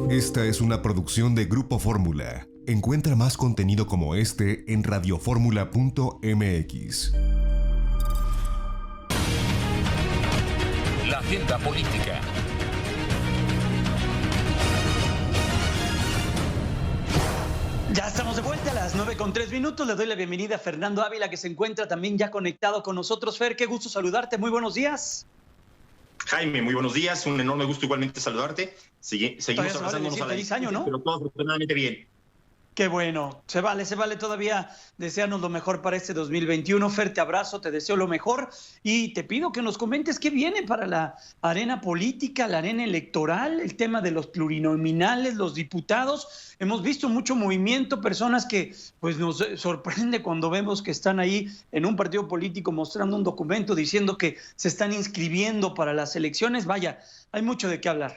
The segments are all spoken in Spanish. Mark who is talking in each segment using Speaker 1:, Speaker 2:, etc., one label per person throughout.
Speaker 1: Esta es una producción de Grupo Fórmula. Encuentra más contenido como este en radioformula.mx.
Speaker 2: La agenda política.
Speaker 3: Ya estamos de vuelta a las 9:03. Le doy la bienvenida a Fernando Ávila, que se encuentra también ya conectado con nosotros. Fer, qué gusto saludarte. Muy buenos días.
Speaker 4: Jaime, muy buenos días. Un enorme gusto igualmente saludarte. Seguimos abrazándonos a la distancia,
Speaker 3: ¿no?
Speaker 4: Pero todo afortunadamente bien.
Speaker 3: Qué bueno, se vale todavía desearnos lo mejor para este 2021. Fer, te abrazo, te deseo lo mejor y te pido que nos comentes qué viene para la arena política, la arena electoral, el tema de los plurinominales, los diputados. Hemos visto mucho movimiento, personas que pues nos sorprende cuando vemos que están ahí en un partido político mostrando un documento diciendo que se están inscribiendo para las elecciones. Vaya, hay mucho de qué hablar.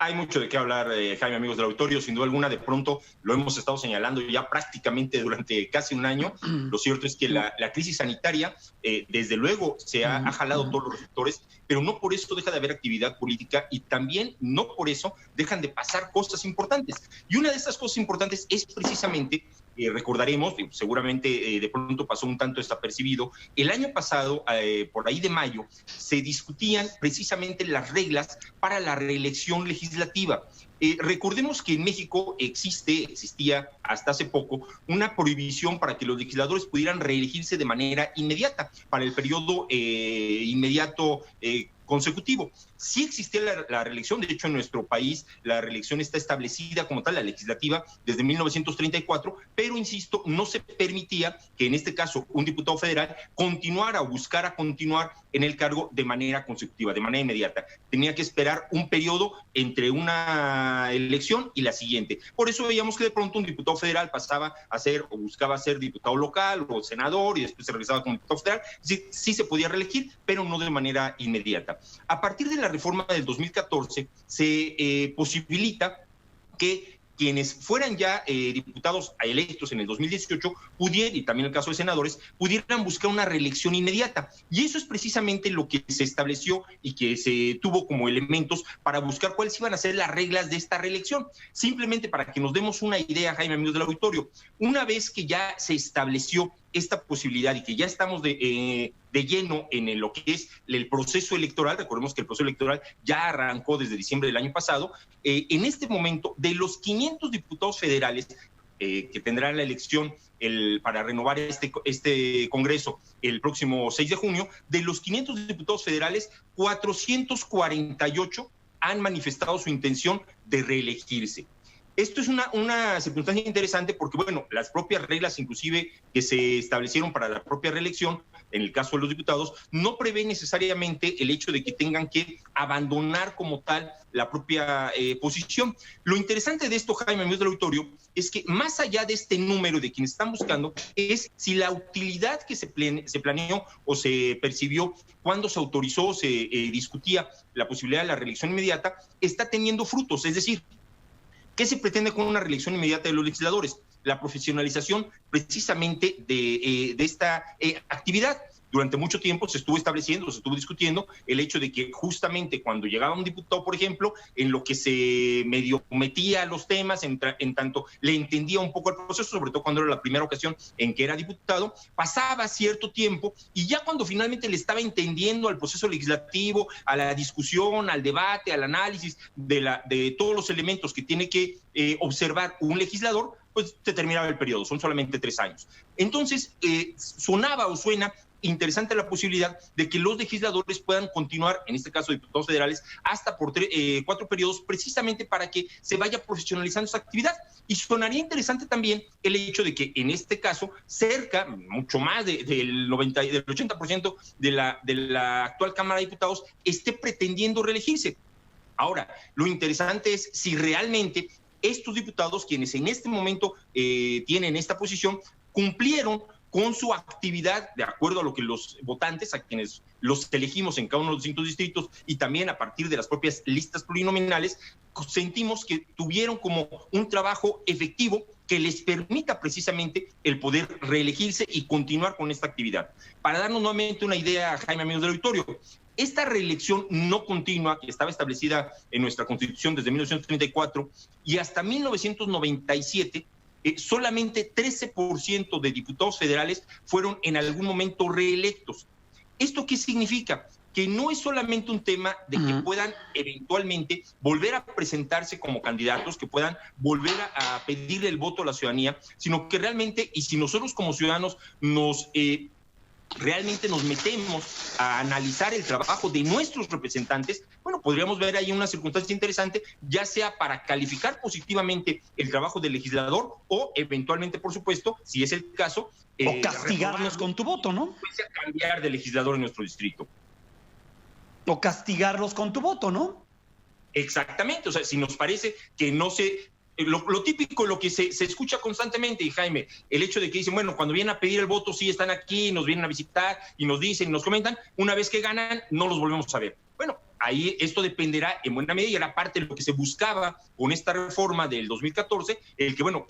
Speaker 4: Hay mucho de qué hablar, Jaime, amigos del auditorio. Sin duda alguna, de pronto lo hemos estado señalando ya prácticamente durante casi un año. Lo cierto es que la crisis sanitaria, desde luego, se ha jalado todos los reflectores, pero no por eso deja de haber actividad política y también no por eso dejan de pasar cosas importantes. Y una de estas cosas importantes es precisamente, recordaremos, seguramente de pronto pasó un tanto desapercibido, el año pasado, por ahí de mayo, se discutían precisamente las reglas para la reelección legislativa. Recordemos que en México existía hasta hace poco una prohibición para que los legisladores pudieran reelegirse de manera inmediata para el periodo inmediato consecutivo. Sí existía la reelección, de hecho en nuestro país la reelección está establecida como tal, la legislativa, desde 1934, pero insisto, no se permitía que en este caso un diputado federal continuara o buscara continuar en el cargo de manera consecutiva, de manera inmediata. Tenía que esperar un periodo entre una elección y la siguiente. Por eso veíamos que de pronto un diputado federal pasaba a ser o buscaba ser diputado local o senador y después se regresaba como diputado federal. Sí se podía reelegir, pero no de manera inmediata. A partir de la reforma del 2014 se posibilita que quienes fueran ya diputados electos en el 2018 pudieran, y también el caso de senadores, pudieran buscar una reelección inmediata. Y eso es precisamente lo que se estableció y que se tuvo como elementos para buscar cuáles iban a ser las reglas de esta reelección. Simplemente para que nos demos una idea, Jaime, amigos del auditorio, una vez que ya se estableció esta posibilidad y que ya estamos de lleno en lo que es el proceso electoral, recordemos que el proceso electoral ya arrancó desde diciembre del año pasado, en este momento, de los 500 diputados federales que tendrán la elección para renovar este Congreso el próximo 6 de junio, de los 500 diputados federales, 448 han manifestado su intención de reelegirse. Esto es una circunstancia interesante porque, bueno, las propias reglas inclusive que se establecieron para la propia reelección, en el caso de los diputados, no prevé necesariamente el hecho de que tengan que abandonar como tal la propia posición. Lo interesante de esto, Jaime, amigos del auditorio, es que más allá de este número de quienes están buscando, es si la utilidad que se planeó o se percibió cuando se autorizó o se discutía la posibilidad de la reelección inmediata, está teniendo frutos, es decir, ¿qué se pretende con una reelección inmediata de los legisladores? La profesionalización precisamente de esta actividad. Durante mucho tiempo se estuvo discutiendo el hecho de que justamente cuando llegaba un diputado, por ejemplo, en lo que se medio metía a los temas, en tanto le entendía un poco el proceso, sobre todo cuando era la primera ocasión en que era diputado, pasaba cierto tiempo y ya cuando finalmente le estaba entendiendo al proceso legislativo, a la discusión, al debate, al análisis de todos los elementos que tiene que observar un legislador, pues se terminaba el periodo, son solamente 3 años. Entonces, suena interesante la posibilidad de que los legisladores puedan continuar, en este caso diputados federales, hasta por 4 periodos, precisamente para que se vaya profesionalizando esa actividad. Y sonaría interesante también el hecho de que en este caso, mucho más del 80% de la actual Cámara de Diputados esté pretendiendo reelegirse. Ahora, lo interesante es si realmente estos diputados, quienes en este momento tienen esta posición, cumplieron con su actividad de acuerdo a lo que los votantes, a quienes los elegimos en cada uno de los distintos distritos y también a partir de las propias listas plurinominales, sentimos que tuvieron como un trabajo efectivo que les permita precisamente el poder reelegirse y continuar con esta actividad. Para darnos nuevamente una idea, Jaime, amigos del auditorio, Esta reelección no continua, que estaba establecida en nuestra Constitución desde 1934 y hasta 1997, solamente 13% de diputados federales fueron en algún momento reelectos. ¿Esto qué significa? Que no es solamente un tema de que puedan eventualmente volver a presentarse como candidatos, que puedan volver a pedirle el voto a la ciudadanía, sino que realmente, y si nosotros como ciudadanos realmente nos metemos a analizar el trabajo de nuestros representantes, bueno, podríamos ver ahí una circunstancia interesante, ya sea para calificar positivamente el trabajo del legislador o eventualmente, por supuesto, si es el caso,
Speaker 3: o castigarlos con tu voto, ¿no?
Speaker 4: Cambiar de legislador en nuestro distrito.
Speaker 3: O castigarlos con tu voto, ¿no?
Speaker 4: Exactamente, o sea, si nos parece que no se... Lo típico, lo que se escucha constantemente, y Jaime, el hecho de que dicen, bueno, cuando vienen a pedir el voto, sí están aquí, nos vienen a visitar y nos dicen y nos comentan, una vez que ganan, no los volvemos a ver. Bueno, ahí esto dependerá en buena medida, y era parte de lo que se buscaba con esta reforma del 2014, el que, bueno,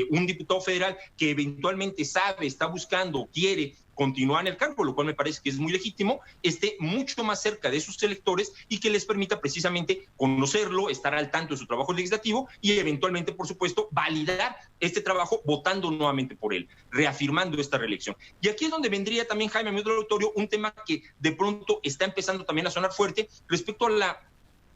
Speaker 4: un diputado federal que eventualmente sabe, está buscando, quiere continuar en el cargo, lo cual me parece que es muy legítimo, esté mucho más cerca de sus electores y que les permita precisamente conocerlo, estar al tanto de su trabajo legislativo y eventualmente, por supuesto, validar este trabajo votando nuevamente por él, reafirmando esta reelección. Y aquí es donde vendría también, Jaime, amigo del auditorio, un tema que de pronto está empezando también a sonar fuerte respecto a la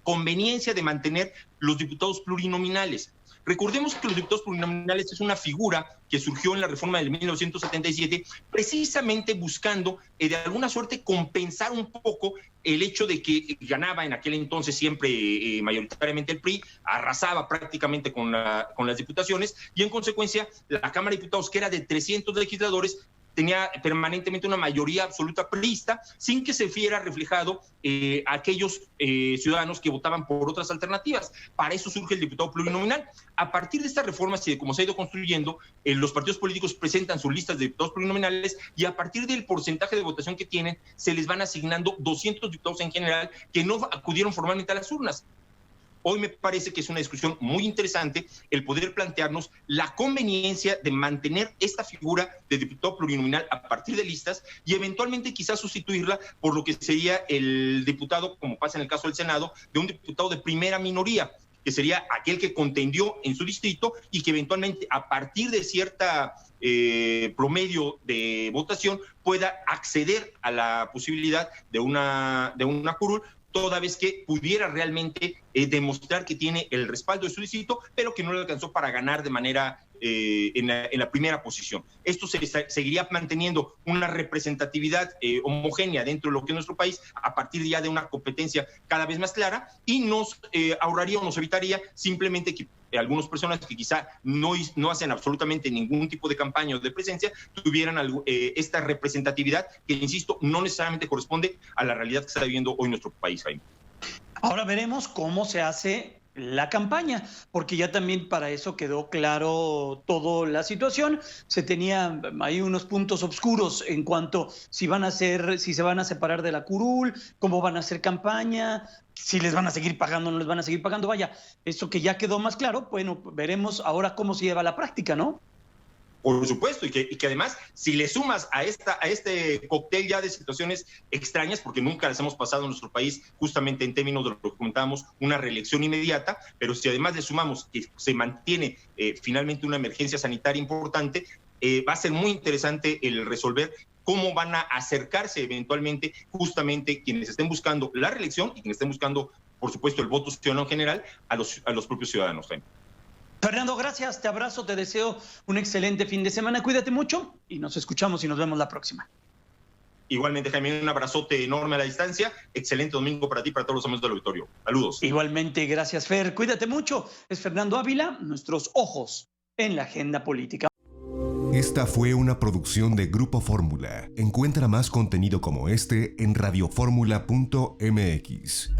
Speaker 4: conveniencia de mantener los diputados plurinominales. Recordemos que los diputados plurinominales es una figura que surgió en la reforma del 1977, precisamente buscando de alguna suerte compensar un poco el hecho de que ganaba en aquel entonces siempre mayoritariamente el PRI, arrasaba prácticamente con las diputaciones y en consecuencia la Cámara de Diputados, que era de 300 legisladores, tenía permanentemente una mayoría absoluta priista, sin que se viera reflejado aquellos ciudadanos que votaban por otras alternativas. Para eso surge el diputado plurinominal. A partir de estas reformas y de cómo se ha ido construyendo, los partidos políticos presentan sus listas de diputados plurinominales y a partir del porcentaje de votación que tienen, se les van asignando 200 diputados en general que no acudieron formalmente a las urnas. Hoy me parece que es una discusión muy interesante el poder plantearnos la conveniencia de mantener esta figura de diputado plurinominal a partir de listas y eventualmente quizás sustituirla por lo que sería el diputado, como pasa en el caso del Senado, de un diputado de primera minoría, que sería aquel que contendió en su distrito y que eventualmente a partir de cierta promedio de votación pueda acceder a la posibilidad de una curul, toda vez que pudiera realmente demostrar que tiene el respaldo de su distrito, pero que no le alcanzó para ganar de manera en la primera posición. Esto seguiría manteniendo una representatividad homogénea dentro de lo que es nuestro país a partir ya de una competencia cada vez más clara y nos ahorraría o nos evitaría simplemente que algunas personas que quizá no hacen absolutamente ningún tipo de campaña o de presencia tuvieran esta representatividad que, insisto, no necesariamente corresponde a la realidad que está viviendo hoy nuestro país, Jaime.
Speaker 3: Ahora veremos cómo se hace la campaña, porque ya también para eso quedó claro toda la situación. Se tenía ahí unos puntos oscuros en cuanto si se van a separar de la curul, cómo van a hacer campaña, si les van a seguir pagando o no les van a seguir pagando. Vaya, eso que ya quedó más claro, bueno, veremos ahora cómo se lleva a la práctica, ¿no?
Speaker 4: Por supuesto, y que además, si le sumas a este cóctel ya de situaciones extrañas, porque nunca las hemos pasado en nuestro país, justamente en términos de lo que comentábamos, una reelección inmediata, pero si además le sumamos que se mantiene finalmente una emergencia sanitaria importante, va a ser muy interesante el resolver cómo van a acercarse eventualmente justamente quienes estén buscando la reelección y quienes estén buscando, por supuesto, el voto ciudadano en general a los propios ciudadanos, Jaime.
Speaker 3: Fernando, gracias, te abrazo, te deseo un excelente fin de semana, cuídate mucho y nos escuchamos y nos vemos la próxima.
Speaker 4: Igualmente, Jaime, un abrazote enorme a la distancia, excelente domingo para ti y para todos los amigos del auditorio. Saludos.
Speaker 3: Igualmente, gracias, Fer, cuídate mucho. Es Fernando Ávila, nuestros ojos en la agenda política.
Speaker 1: Esta fue una producción de Grupo Fórmula. Encuentra más contenido como este en radioformula.mx.